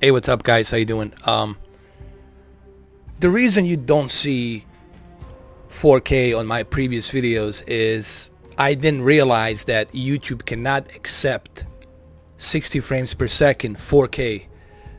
Hey, what's up, guys? How you doing? The reason you don't see 4K on my previous videos is I didn't realize that YouTube cannot accept 60 frames per second 4K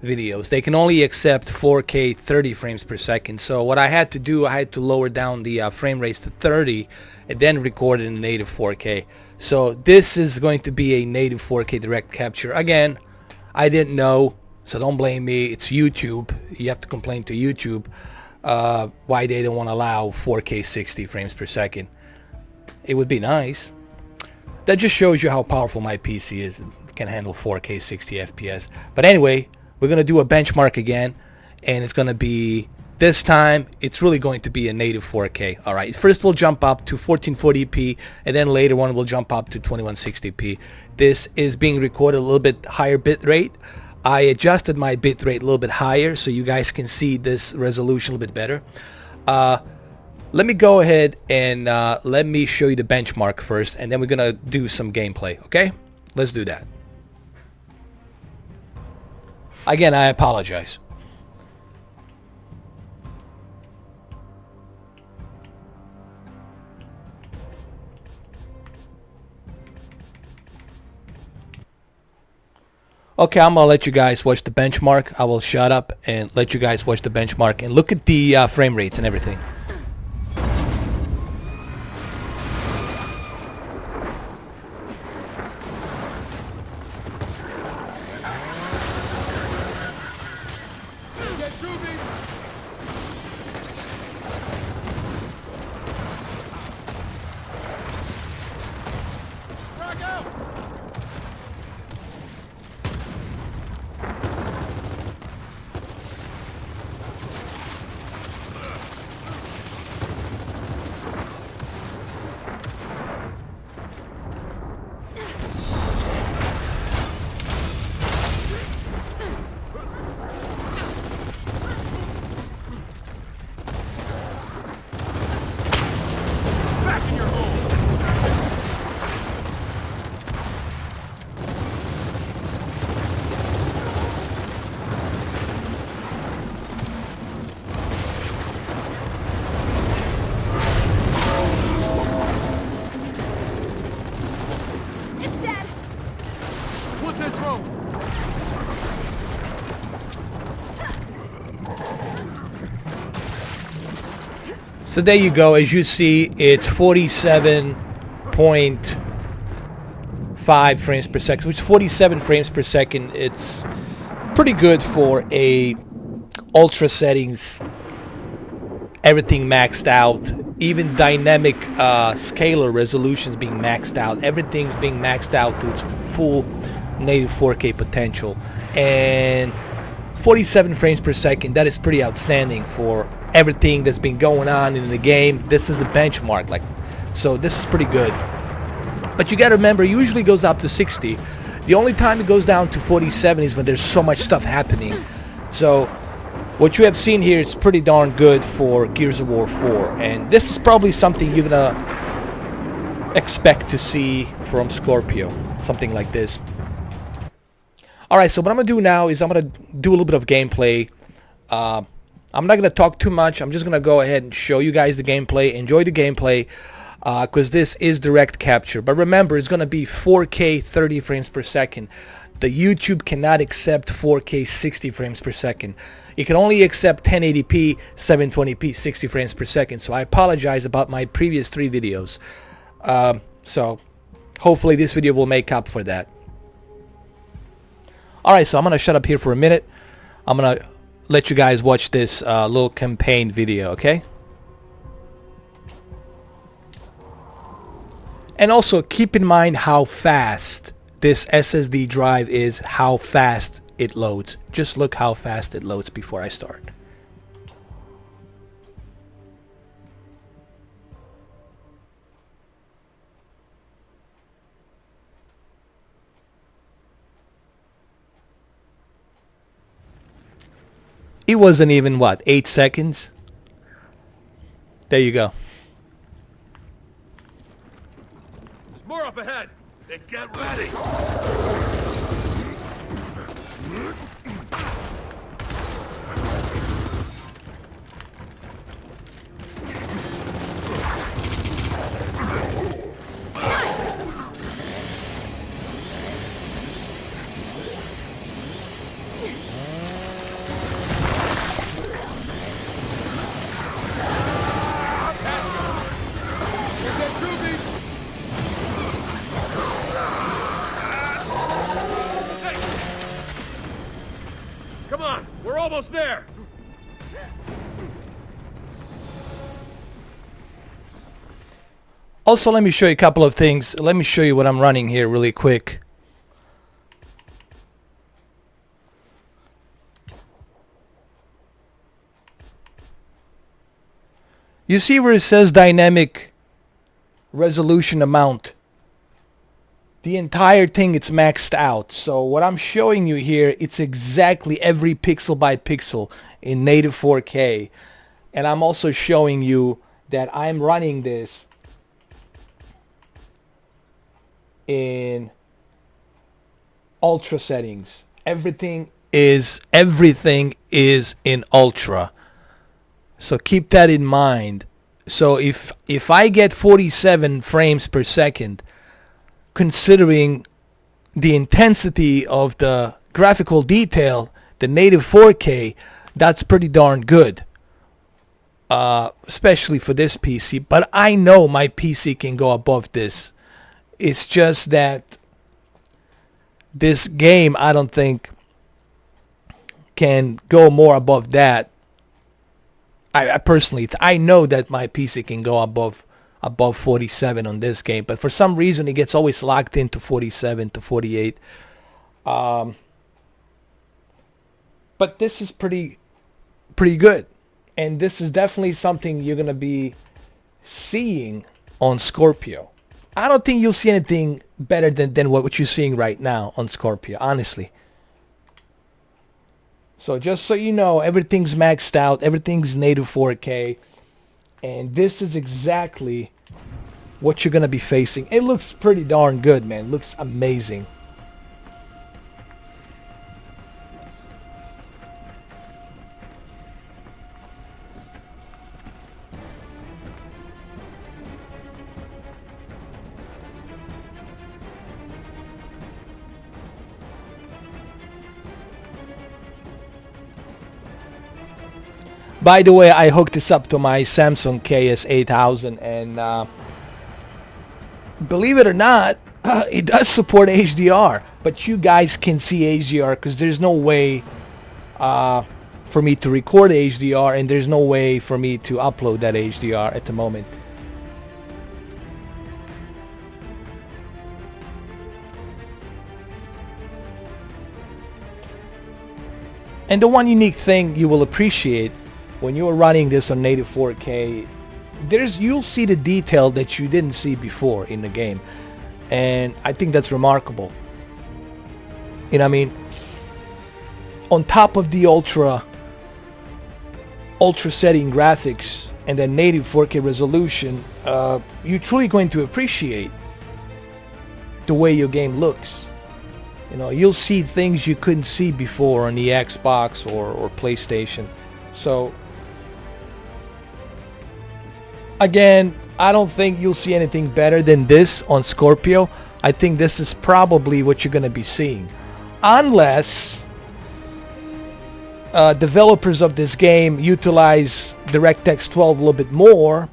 videos. They can only accept 4K 30 frames per second. So what I had to do, I had to lower down the frame rates to 30 and then record it in native 4K. So this is going to be a native 4K direct capture. Again, I didn't know, so don't blame me. It's YouTube. You have to complain to YouTube why they don't want to allow 4K 60 frames per second. It would be nice. That just shows you how powerful my PC is. It can handle 4K 60 FPS. But anyway, we're going to do a benchmark again, and it's going to be, this time, it's really going to be a native 4K. All right, first we'll jump up to 1440p, and then later on we'll jump up to 2160p. This is being recorded a little bit higher bit rate. I adjusted my bit rate a little bit higher so you guys can see this resolution a little bit better. Let me go ahead and let me show you the benchmark first, and then we're gonna do some gameplay. Okay, let's do that. Again, I apologize. Okay, I'm gonna let you guys watch the benchmark. I will shut up and let you guys watch the benchmark and look at the frame rates and everything. So there you go. As you see, it's 47.5 frames per second, which is 47 frames per second. It's pretty good for a ultra settings, everything maxed out, even dynamic scalar resolutions being maxed out. Everything's being maxed out to its full native 4K potential, and 47 frames per second, that is pretty outstanding for everything that's been going on in the game. This is a benchmark, so this is pretty good. But you gotta remember, it usually goes up to 60. The only time it goes down to 47 is when there's so much stuff happening. So what you have seen here is pretty darn good for Gears of War 4, and this is probably something you're gonna expect to see from Scorpio, something like this. Alright, so what I'm gonna do now is I'm gonna do a little bit of gameplay. I'm not going to talk too much. I'm just going to go ahead and show you guys the gameplay. Enjoy the gameplay, because this is direct capture. But remember, it's going to be 4K 30 frames per second. The YouTube cannot accept 4K 60 frames per second. It can only accept 1080p, 720p, 60 frames per second. So I apologize about my previous 3 videos. So hopefully this video will make up for that. Alright, so I'm going to shut up here for a minute. I'm going to let you guys watch this little campaign video, okay? And also keep in mind how fast this SSD drive is, how fast it loads. Just look how fast it loads before I start. It wasn't even, what, 8 seconds? There you go. There's more up ahead. Then get ready. Come on, we're almost there. Also, let me show you a couple of things. Let me show you what I'm running here really quick. You see where it says dynamic resolution amount? The entire thing, it's maxed out. So what I'm showing you here, it's exactly every pixel by pixel in native 4K. And I'm also showing you that I'm running this in ultra settings. Everything is in ultra. So keep that in mind. So if I get 47 frames per second, considering the intensity of the graphical detail, the native 4K, that's pretty darn good. Especially for this PC. But I know my PC can go above this. It's just that this game, I don't think, can go more above that. I personally, I know that my PC can go above 47 on this game, but for some reason it gets always locked into 47 to 48. But this is pretty good, and this is definitely something you're gonna be seeing on Scorpio. I don't think you'll see anything better than what you're seeing right now on Scorpio, honestly. So just so you know, everything's maxed out, everything's native 4K, and this is exactly what you're gonna be facing. It looks pretty darn good, man. It looks amazing. By the way, I hooked this up to my Samsung KS8000, and believe it or not, it does support HDR, but you guys can see HDR because there's no way for me to record HDR, and there's no way for me to upload that HDR at the moment. And the one unique thing you will appreciate when you're running this on native 4K, you'll see the detail that you didn't see before in the game, and I think that's remarkable. You know what I mean? On top of the ultra setting graphics and then native 4K resolution, you're truly going to appreciate the way your game looks. You know, you'll see things you couldn't see before on the Xbox or PlayStation. So again, I don't think you'll see anything better than this on Scorpio. I think this is probably what you're going to be seeing. Unless developers of this game utilize DirectX 12 a little bit more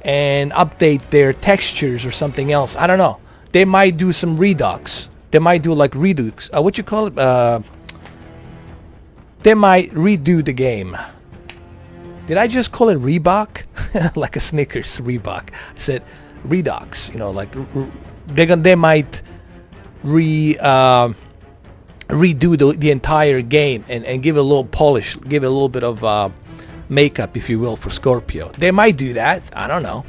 and update their textures or something else. I don't know. They might do some redux. They might do like redux. What you call it? They might redo the game. Did I just call it Reebok? Like a Snickers, Reebok. I said Redux. You know, like they might redo the entire game and give it a little polish, give it a little bit of makeup, if you will, for Scorpio. They might do that. I don't know.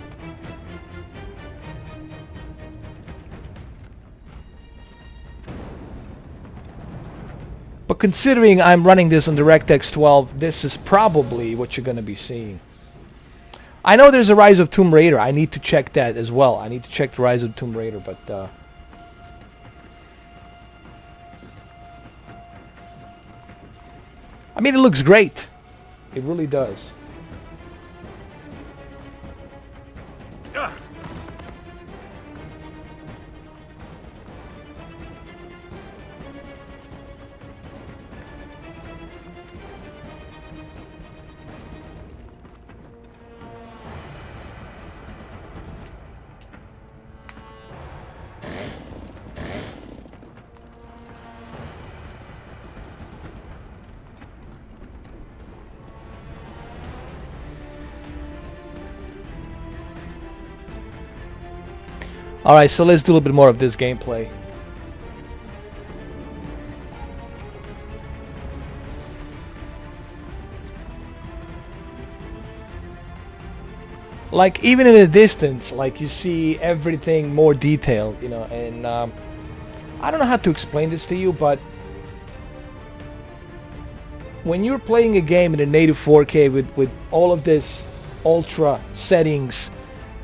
But considering I'm running this on DirectX 12, this is probably what you're going to be seeing. I know there's a Rise of Tomb Raider. I need to check that as well. I need to check the Rise of Tomb Raider, but I mean, it looks great. It really does. Alright, so let's do a little bit more of this gameplay. Like, even in the distance, like, you see everything more detailed, you know, and I don't know how to explain this to you, but when you're playing a game in a native 4K with all of this ultra settings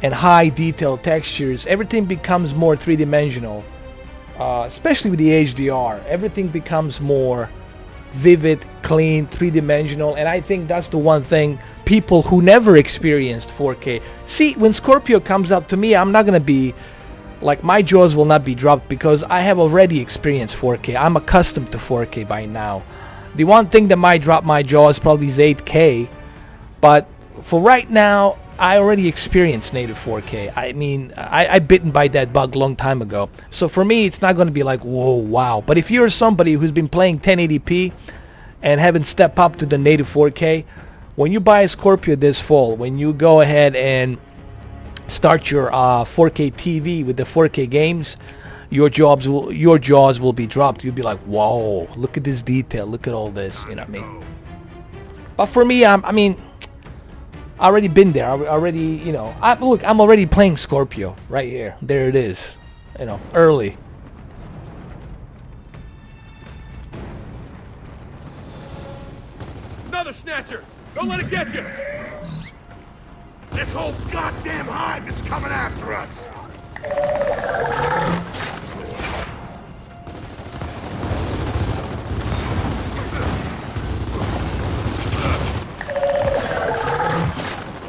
and high detail textures, everything becomes more three-dimensional, especially with the HDR. Everything becomes more vivid, clean, three-dimensional, and I think that's the one thing people who never experienced 4K see. When Scorpio comes up to me, I'm not gonna be like, my jaws will not be dropped because I have already experienced 4K. I'm accustomed to 4K by now. The one thing that might drop my jaws probably is 8K, but for right now, I already experienced native 4K. I mean, I bitten by that bug long time ago. So for me, it's not going to be like, whoa, wow. But if you're somebody who's been playing 1080p and haven't stepped up to the native 4K, when you buy a Scorpio this fall, when you go ahead and start your 4K TV with the 4K games, your jaws will be dropped. You'll be like, whoa, look at this detail, look at all this, you know what I mean? But for me, I mean, I already been there. I already, you know, look, I'm already playing Scorpio right here. There it is, you know, early. Another snatcher! Don't let it get you! This whole goddamn hive is coming after us!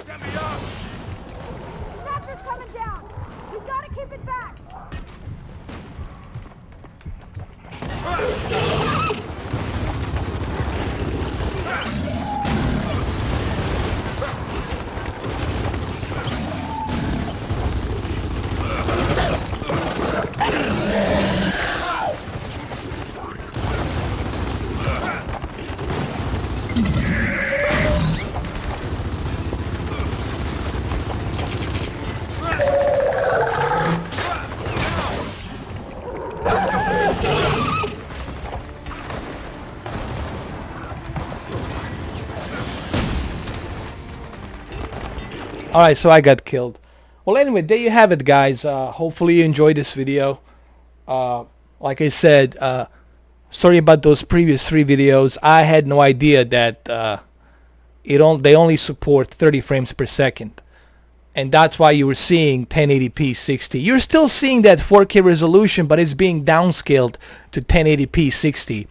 Get me up! Snatcher's coming down! We gotta keep it back! Alright, so I got killed. Well, anyway, there you have it, guys. Hopefully you enjoyed this video. Like I said, sorry about those previous 3 videos. I had no idea that they only support 30 frames per second. And that's why you were seeing 1080p 60. You're still seeing that 4K resolution, but it's being downscaled to 1080p 60.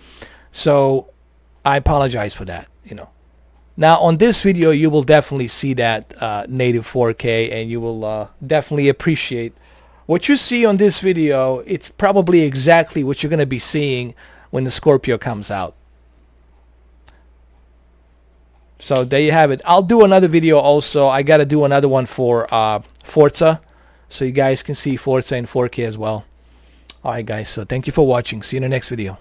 So I apologize for that, you know. Now on this video you will definitely see that native 4K, and you will definitely appreciate what you see on this video. It's probably exactly what you're going to be seeing when the Scorpio comes out. So there you have it. I'll do another video also. I got to do another one for Forza, so you guys can see Forza in 4K as well. Alright guys, so thank you for watching. See you in the next video.